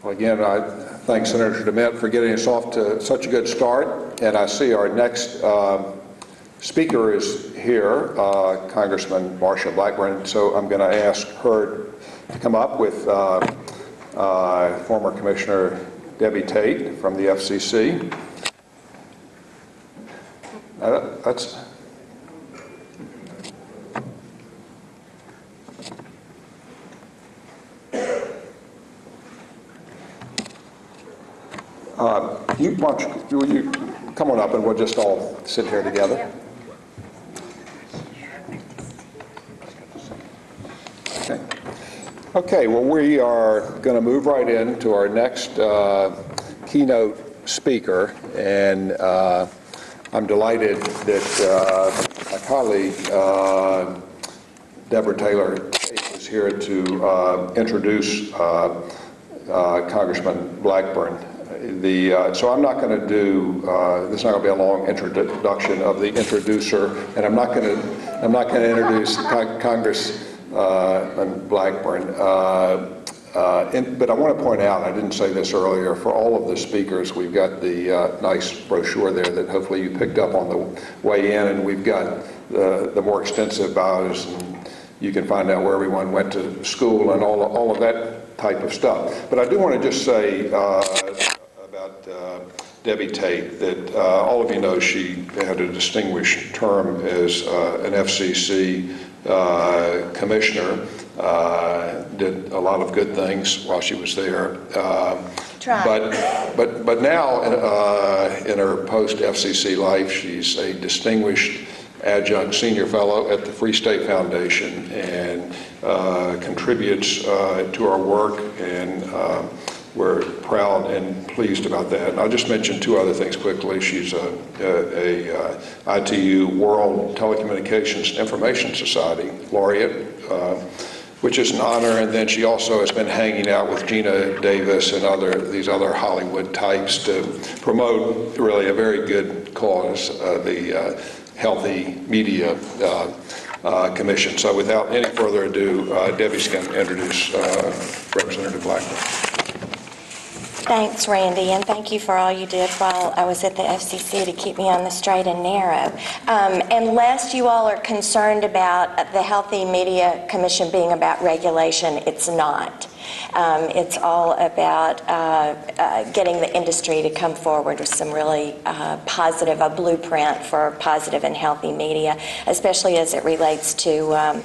Well, again, I thank Senator DeMint for getting us off to such a good start. And I see our next speaker is here, Congressman Marsha Blackburn. So I'm going to ask her to come up with former Commissioner Debbie Tate from the FCC. That's... will you come on up and we'll just all sit here together? Okay. Okay, well, we are going to move right into our next keynote speaker, and I'm delighted that my colleague, Deborah Taylor, is here to introduce Congressman Blackburn. So I'm not going to do, this is not going to be a long introduction of the introducer, and I'm not going to introduce Congressman Blackburn. But I want to point out, I didn't say this earlier, for all of the speakers, we've got the nice brochure there that hopefully you picked up on the way in, and we've got the more extensive bios, and you can find out where everyone went to school and all of that type of stuff. But I do want to just say about Debbie Tate that all of you know she had a distinguished term as an FCC commissioner, did a lot of good things while she was there. But now in her post-FCC life, she's a distinguished adjunct senior fellow at the Free State Foundation and contributes to our work, and we're proud and pleased about that. And I'll just mention two other things quickly. She's a ITU World Telecommunications Information Society laureate, which is an honor. And then she also has been hanging out with Gina Davis and these other Hollywood types to promote really a very good cause, the Healthy Media Commission. So without any further ado, Debbie's going to introduce Representative Blackburn. Thanks, Randy, and thank you for all you did while I was at the FCC to keep me on the straight and narrow. Unless you all are concerned about the Healthy Media Commission being about regulation, it's not. It's all about getting the industry to come forward with some really positive, a blueprint for positive and healthy media, especially as it relates to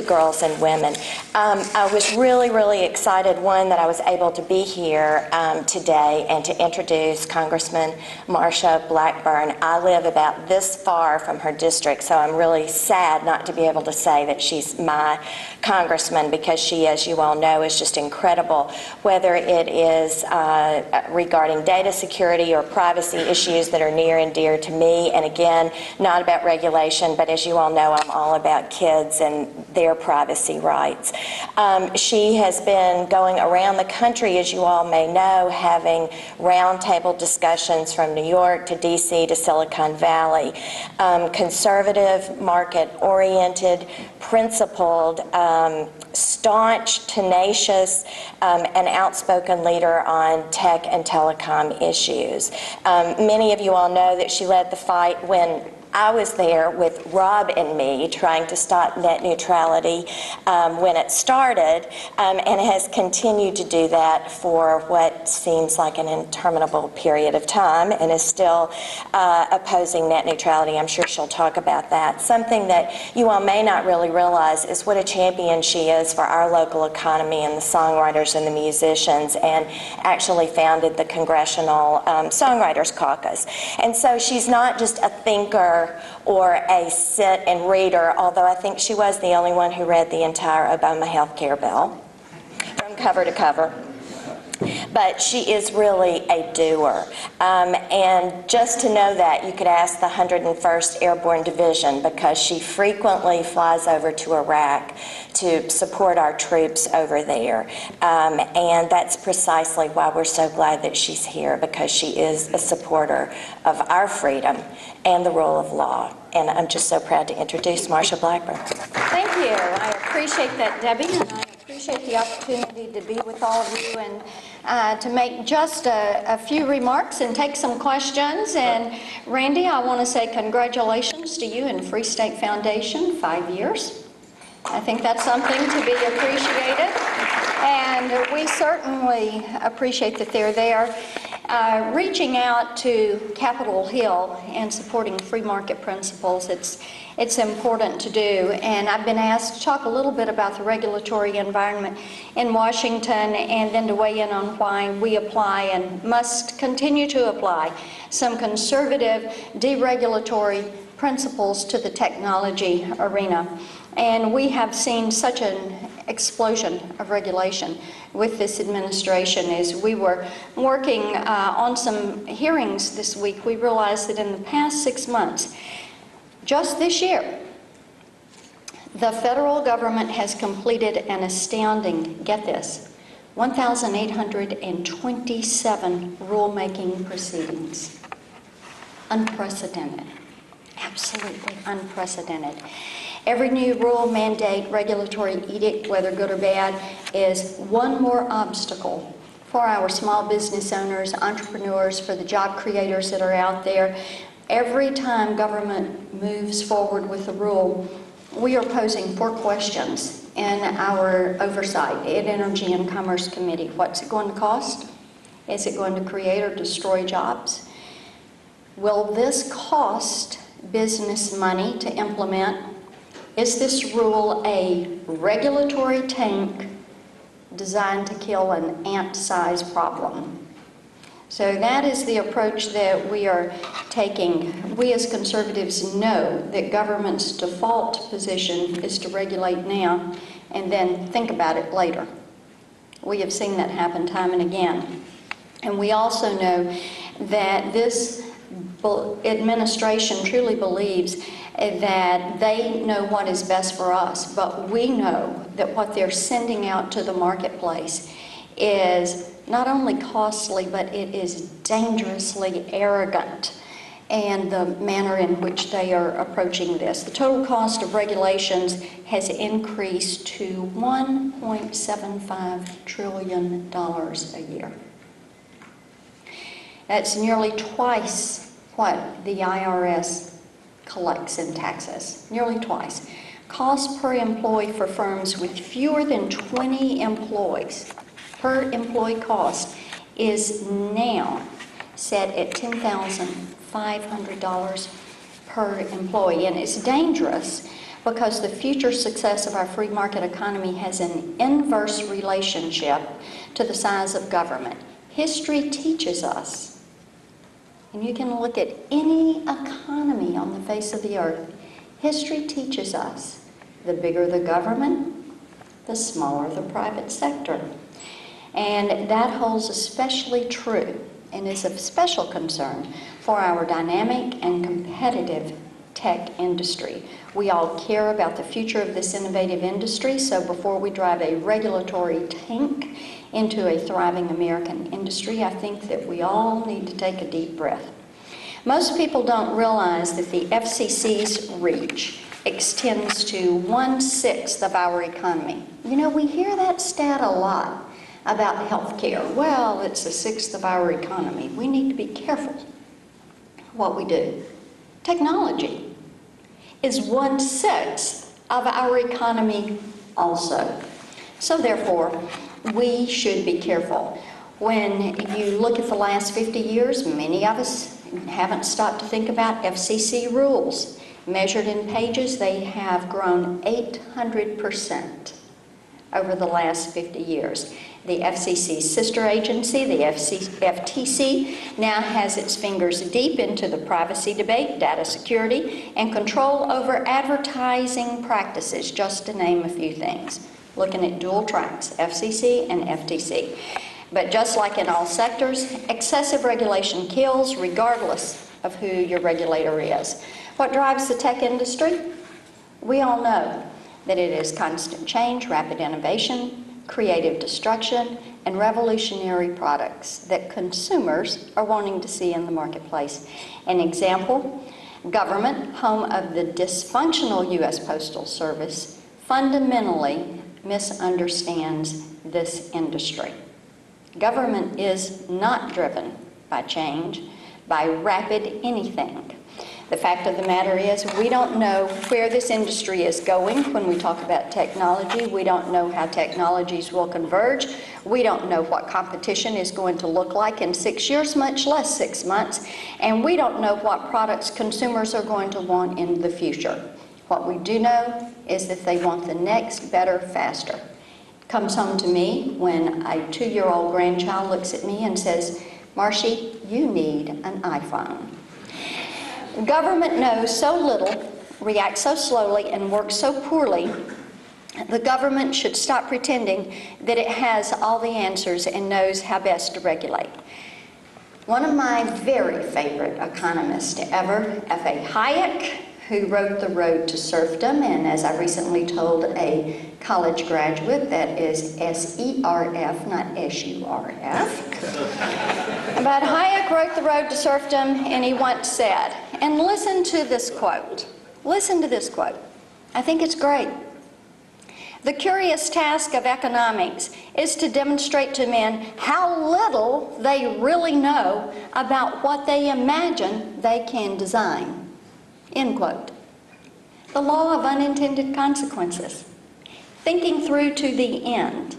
girls and women. I was really, really excited, one, that I was able to be here today and to introduce Congressman Marsha Blackburn. I live about this far from her district, so I'm really sad not to be able to say that she's my congressman, because she, as you all know, is just incredible, whether it is regarding data security or privacy issues that are near and dear to me. And again, not about regulation, but as you all know, I'm all about kids and their privacy rights. She has been going around the country, as you all may know, having roundtable discussions from New York to DC to Silicon Valley. Conservative, market-oriented, principled, staunch, tenacious, and outspoken leader on tech and telecom issues. Many of you all know that she led the fight when I was there with Rob and me trying to stop net neutrality when it started, and has continued to do that for what seems like an interminable period of time, and is still opposing net neutrality. I'm sure she'll talk about that. Something that you all may not really realize is what a champion she is for our local economy and the songwriters and the musicians, and actually founded the Congressional Songwriters Caucus. And so she's not just a thinker or a sit and reader, although I think she was the only one who read the entire Obama health care bill from cover to cover. But she is really a doer. And just to know that, you could ask the 101st Airborne Division, because she frequently flies over to Iraq to support our troops over there. And that's precisely why we're so glad that she's here, because she is a supporter of our freedom and the rule of law. And I'm just so proud to introduce Marsha Blackburn. Thank you. I appreciate that, Debbie, and I appreciate appreciate the opportunity to be with all of you and to make just a few remarks and take some questions. And Randy, I want to say congratulations to you and Free State Foundation, 5 years. I think that's something to be appreciated. And we certainly appreciate that they're there. Reaching out to Capitol Hill and supporting free market principles, it's important to do. And I've been asked to talk a little bit about the regulatory environment in Washington and then to weigh in on why we apply and must continue to apply some conservative deregulatory principles to the technology arena. And we have seen such an explosion of regulation with this administration. As we were working on some hearings this week, we realized that in the past 6 months, just this year, the federal government has completed an astounding, get this, 1,827 rulemaking proceedings. Unprecedented. Absolutely unprecedented. Every new rule, mandate, regulatory edict, whether good or bad, is one more obstacle for our small business owners, entrepreneurs, for the job creators that are out there. Every time government moves forward with a rule, we are posing 4 questions in our oversight at Energy and Commerce Committee. What's it going to cost? Is it going to create or destroy jobs? Will this cost business money to implement? Is this rule a regulatory tank designed to kill an ant-sized problem? So that is the approach that we are taking. We as conservatives know that government's default position is to regulate now and then think about it later. We have seen that happen time and again. And we also know that this administration truly believes that they know what is best for us, but we know that what they're sending out to the marketplace is not only costly, but it is dangerously arrogant, and the manner in which they are approaching this. The total cost of regulations has increased to $1.75 trillion a year. That's nearly twice what the IRS collects in taxes, nearly twice. Cost per employee for firms with fewer than 20 employees, per employee cost is now set at $10,500 per employee. And it's dangerous because the future success of our free market economy has an inverse relationship to the size of government. History teaches us, and you can look at any economy on the face of the earth, history teaches us the bigger the government, the smaller the private sector. And that holds especially true and is of special concern for our dynamic and competitive tech industry. We all care about the future of this innovative industry, so before we drive a regulatory tank into a thriving American industry, I think that we all need to take a deep breath. Most people don't realize that the FCC's reach extends to 1/6 of our economy. You know, we hear that stat a lot about healthcare. Well, it's 1/6 of our economy. We need to be careful what we do. Technology is 1/6 of our economy also. So therefore, we should be careful. When you look at the last 50 years, many of us haven't stopped to think about FCC rules. Measured in pages, they have grown 800% over the last 50 years. The FCC's sister agency, the FTC, now has its fingers deep into the privacy debate, data security, and control over advertising practices, just to name a few things. Looking at dual tracks, FCC and FTC. But just like in all sectors, excessive regulation kills regardless of who your regulator is. What drives the tech industry? We all know that it is constant change, rapid innovation, creative destruction, and revolutionary products that consumers are wanting to see in the marketplace. An example, government, home of the dysfunctional U.S. Postal Service, fundamentally misunderstands this industry. Government is not driven by change, by rapid anything. The fact of the matter is, we don't know where this industry is going when we talk about technology. We don't know how technologies will converge. We don't know what competition is going to look like in 6 years, much less 6 months. And we don't know what products consumers are going to want in the future. What we do know is that they want the next, better, faster. Comes home to me when a 2-year-old grandchild looks at me and says, "Marsha, you need an iPhone." Government knows so little, reacts so slowly, and works so poorly. The government should stop pretending that it has all the answers and knows how best to regulate. One of my very favorite economists ever, F.A. Hayek, who wrote The Road to Serfdom, and as I recently told a college graduate, that is S-E-R-F, not S-U-R-F. But Hayek wrote The Road to Serfdom, and he once said, and listen to this quote. Listen to this quote. I think it's great. "The curious task of economics is to demonstrate to men how little they really know about what they imagine they can design." End quote. The law of unintended consequences. Thinking through to the end.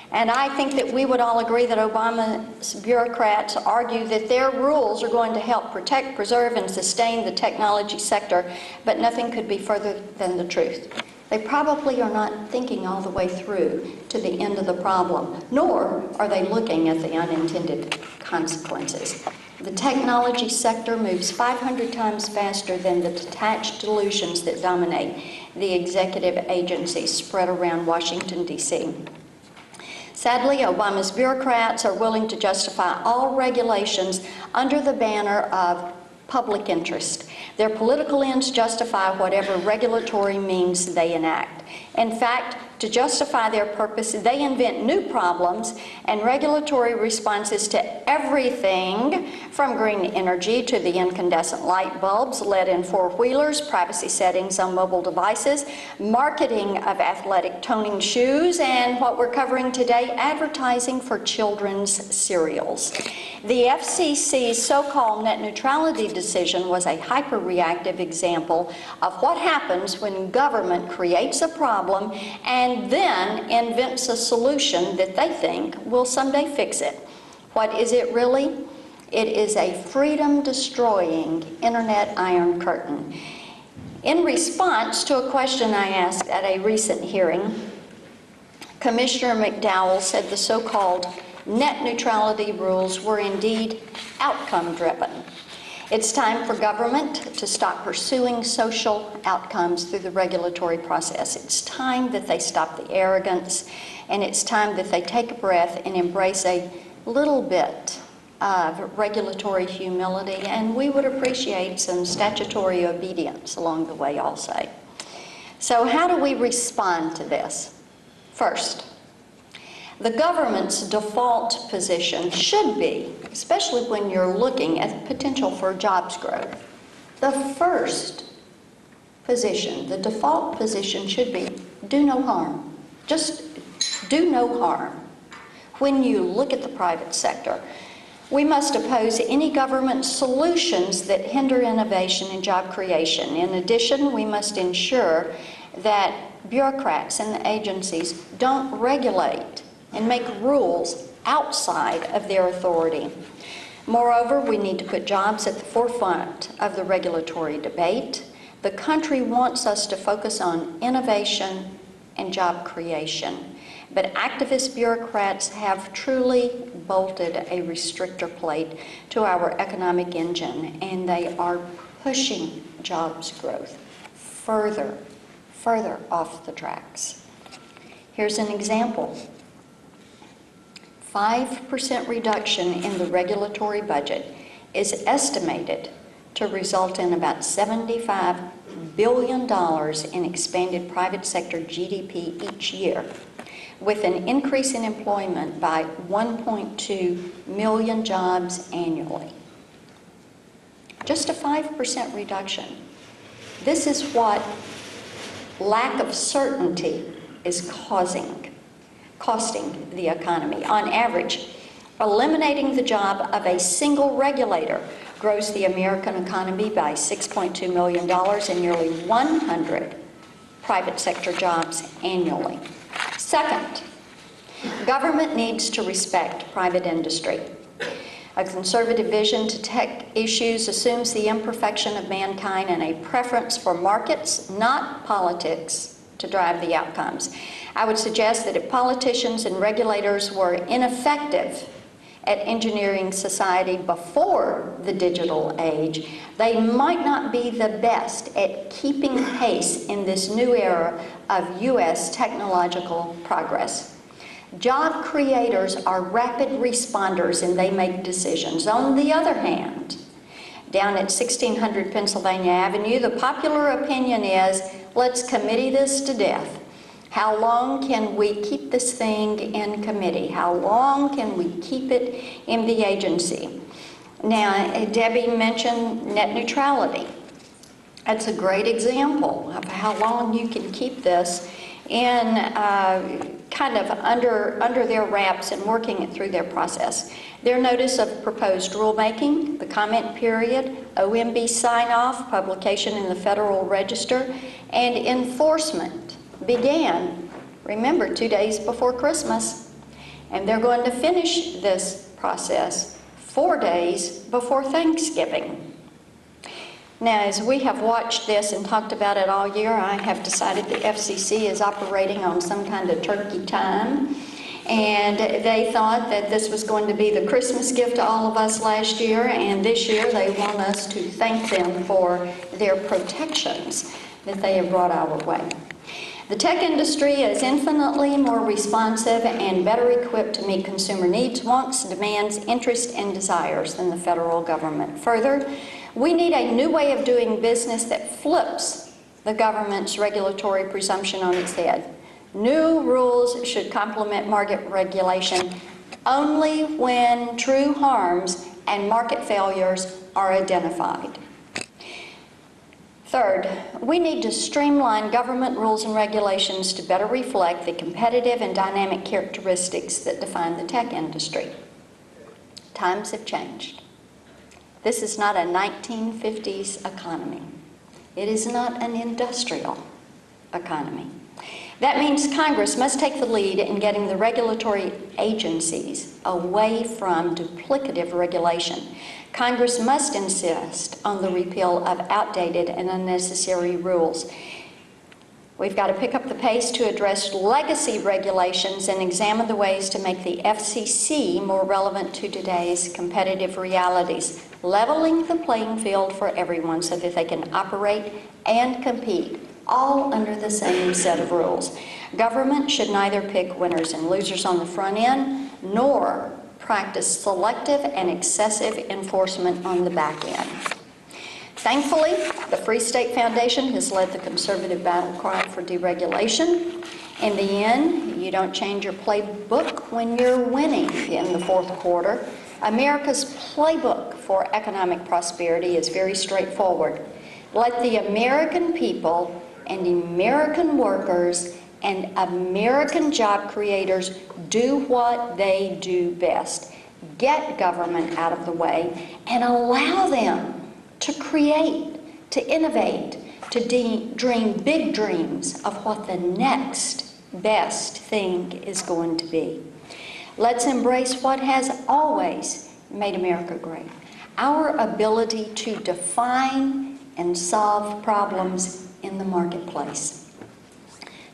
And I think that we would all agree that Obama's bureaucrats argue that their rules are going to help protect, preserve, and sustain the technology sector, but nothing could be further than the truth. They probably are not thinking all the way through to the end of the problem, nor are they looking at the unintended consequences. The technology sector moves 500 times faster than the detached delusions that dominate the executive agencies spread around Washington, D.C. Sadly, Obama's bureaucrats are willing to justify all regulations under the banner of public interest. Their political ends justify whatever regulatory means they enact. In fact, to justify their purpose, they invent new problems and regulatory responses to everything from green energy to the incandescent light bulbs, lead in four-wheelers, privacy settings on mobile devices, marketing of athletic toning shoes, and what we're covering today, advertising for children's cereals. The FCC's so-called net neutrality decision was a hyper-reactive example of what happens when government creates a problem and then invents a solution that they think will someday fix it. What is it really? It is a freedom-destroying internet iron curtain. In response to a question I asked at a recent hearing, Commissioner McDowell said the so-called net neutrality rules were indeed outcome-driven. It's time for government to stop pursuing social outcomes through the regulatory process. It's time that they stop the arrogance, and it's time that they take a breath and embrace a little bit of regulatory humility, and we would appreciate some statutory obedience along the way also. So how do we respond to this? First, the government's default position should be, especially when you're looking at the potential for jobs growth, the first position, the default position should be do no harm. Just do no harm. When you look at the private sector, we must oppose any government solutions that hinder innovation and job creation. In addition, we must ensure that bureaucrats and the agencies don't regulate and make rules outside of their authority. Moreover, we need to put jobs at the forefront of the regulatory debate. The country wants us to focus on innovation and job creation. But activist bureaucrats have truly bolted a restrictor plate to our economic engine, and they are pushing jobs growth further off the tracks. Here's an example. 5% reduction in the regulatory budget is estimated to result in about $75 billion in expanded private sector GDP each year, with an increase in employment by 1.2 million jobs annually. Just a 5% reduction. This is what lack of certainty is costing the economy. On average, eliminating the job of a single regulator grows the American economy by $6.2 million and nearly 100 private sector jobs annually. Second, government needs to respect private industry. A conservative vision to tech issues assumes the imperfection of mankind and a preference for markets, not politics, to drive the outcomes. I would suggest that if politicians and regulators were ineffective at engineering society before the digital age, they might not be the best at keeping pace in this new era of U.S. technological progress. Job creators are rapid responders and they make decisions. On the other hand, down at 1600 Pennsylvania Avenue, the popular opinion is, let's committee this to death. How long can we keep this thing in committee? How long can we keep it in the agency? Now, Debbie mentioned net neutrality. That's a great example of how long you can keep this in kind of under their wraps and working it through their process. Their notice of proposed rulemaking, the comment period, OMB sign-off, publication in the Federal Register, and enforcement began, remember, 2 days before Christmas. And they're going to finish this process 4 days before Thanksgiving. Now, as we have watched this and talked about it all year, I have decided the FCC is operating on some kind of turkey time. And they thought that this was going to be the Christmas gift to all of us last year, and this year they want us to thank them for their protections that they have brought our way. The tech industry is infinitely more responsive and better equipped to meet consumer needs, wants, demands, interests, and desires than the federal government. Further, we need a new way of doing business that flips the government's regulatory presumption on its head. New rules should complement market regulation only when true harms and market failures are identified. Third, we need to streamline government rules and regulations to better reflect the competitive and dynamic characteristics that define the tech industry. Times have changed. This is not a 1950s economy. It is not an industrial economy. That means Congress must take the lead in getting the regulatory agencies away from duplicative regulation. Congress must insist on the repeal of outdated and unnecessary rules. We've got to pick up the pace to address legacy regulations and examine the ways to make the FCC more relevant to today's competitive realities, leveling the playing field for everyone so that they can operate and compete all under the same set of rules. Government should neither pick winners and losers on the front end, nor practice selective and excessive enforcement on the back end. Thankfully, the Free State Foundation has led the conservative battle cry for deregulation. In the end, you don't change your playbook when you're winning in the fourth quarter. America's playbook for economic prosperity is very straightforward. Let the American people and American workers and American job creators do what they do best. Get government out of the way and allow them to create, to innovate, to dream big dreams of what the next best thing is going to be. Let's embrace what has always made America great. Our ability to define and solve problems in the marketplace,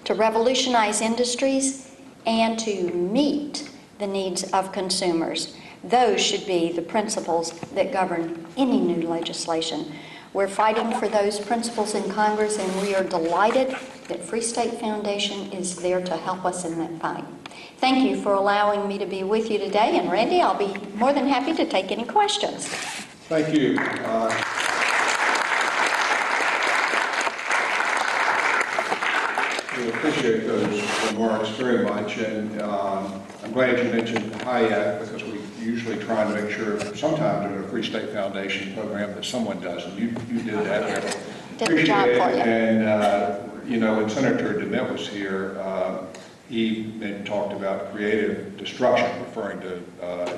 to revolutionize industries, and to meet the needs of consumers. Those should be the principles that govern any new legislation. We're fighting for those principles in Congress, and we are delighted that Free State Foundation is there to help us in that fight. Thank you for allowing me to be with you today, and Randy, I'll be more than happy to take any questions. Thank you. We appreciate those remarks very much, and I'm glad you mentioned HIAC, because we usually try to make sure sometimes in a Free State Foundation program that someone does, and you did that. Did the job for you. And You know, when Senator DeMint was here, he then talked about creative destruction, referring to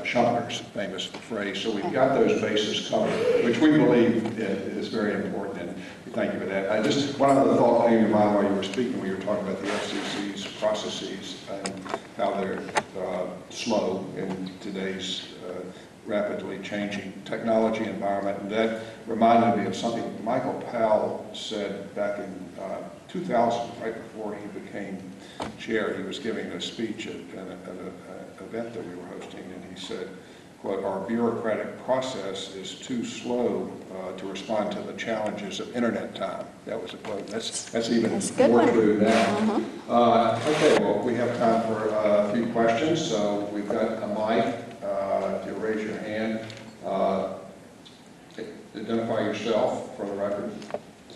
Schumpeter's famous phrase. So we've got those bases covered, which we believe is very important, and we thank you for that. One other thought came to mind while you were speaking. We were talking about the FCC's processes and how they're slow in today's rapidly changing technology environment. And that reminded me of something Michael Powell said back in 2000, right before he became chair. He was giving a speech at an event that we were hosting, and he said, quote, "Our bureaucratic process is too slow to respond to the challenges of internet time." That was a quote. That's even more true now. Okay, well, we have time for a few questions, so we've got a mic. If you raise your hand, identify yourself for the record.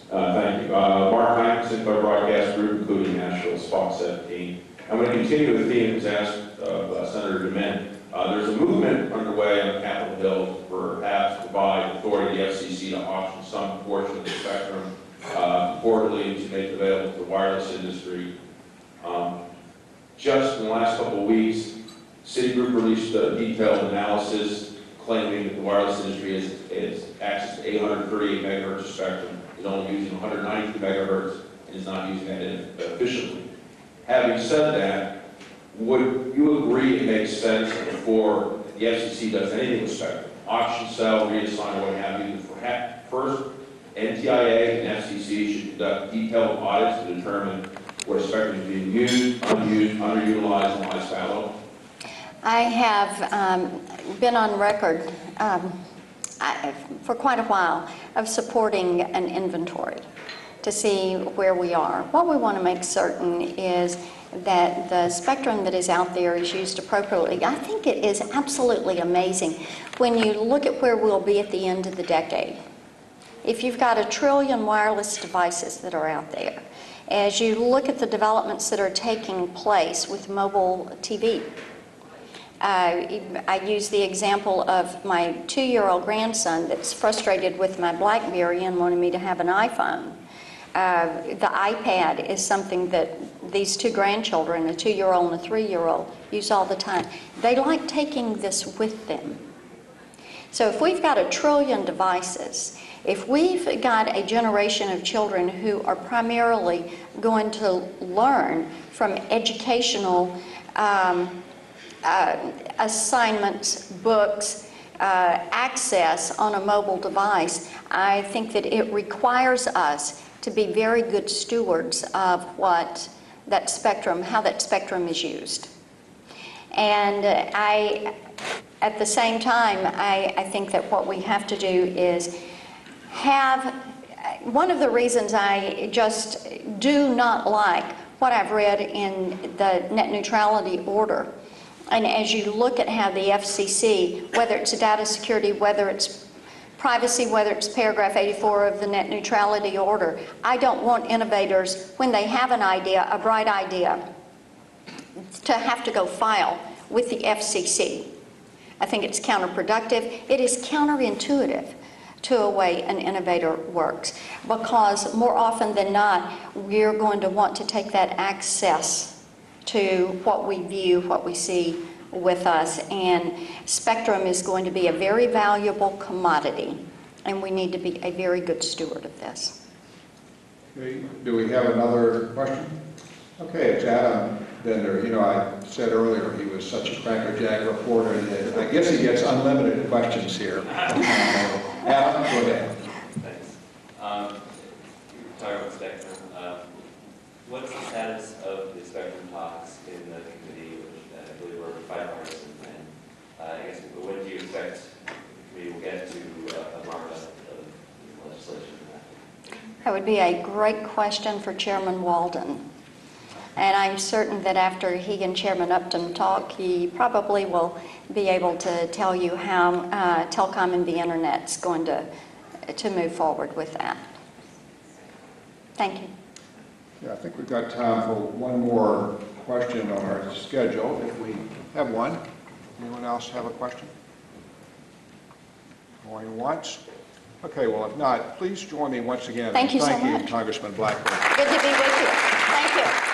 Thank you. Mark Hine, Sinclair Broadcast Group, including Nashville, Spot 17. I'm going to continue the theme that was asked of Senator DeMint. There's a movement underway on Capitol Hill to perhaps provide authority to the FCC to auction some portion of the spectrum, reportedly to make it available to the wireless industry. Just in the last couple of weeks, Citigroup released a detailed analysis claiming that the wireless industry has access to 838 megahertz of spectrum, is only using 192 megahertz, and is not using that efficiently. Having said that, would you agree it makes sense that before the FCC does anything with spectrum, auction, sell, reassign, what have you, first NTIA and FCC should conduct detailed audits to determine where spectrum is being used, unused, underutilized, and why it's fallow? I have been on record for quite a while of supporting an inventory to see where we are. What we want to make certain is that the spectrum that is out there is used appropriately. I think it is absolutely amazing when you look at where we'll be at the end of the decade. If you've got 1 trillion wireless devices that are out there, as you look at the developments that are taking place with mobile TV, I use the example of my 2-year-old grandson that's frustrated with my BlackBerry and wanted me to have an iPhone. The iPad is something that these 2 grandchildren, a 2-year-old and a 3-year-old, use all the time. They like taking this with them. So if we've got 1 trillion devices, if we've got a generation of children who are primarily going to learn from educational assignments, books, access on a mobile device, I think that it requires us to be very good stewards of what that spectrum, how that spectrum is used. And at the same time, I think that what we have to do is have, one of the reasons I just do not like what I've read in the net neutrality order, and as you look at how the FCC, whether it's data security, whether it's privacy, whether it's paragraph 84 of the net neutrality order, I don't want innovators, when they have an idea, a bright idea, to have to go file with the FCC. I think it's counterproductive. It is counterintuitive to a way an innovator works, because more often than not, we're going to want to take that access to what we view, what we see with us, and spectrum is going to be a very valuable commodity, and we need to be a very good steward of this. Okay. Do we have another question? Okay, it's Adam Bender. You know, I said earlier he was such a crackerjack reporter that I guess he gets unlimited questions here. Adam, go ahead. Thanks. Talking about spectrum, what's the status of the spectrum talks in the committee, which I believe were bipartisan? And I guess, when do you expect the committee will get to a markup of legislation? That would be a great question for Chairman Walden. And I'm certain that after he and Chairman Upton talk, he probably will be able to tell you how telecom and the Internet's going to move forward with that. Thank you. Yeah, I think we've got time for one more question on our schedule, if we have one. Anyone else have a question? Going once, Okay, well, if not, please join me once again. Thank you so Thank much. you, Congressman Blackburn. Good to be with you. Thank you.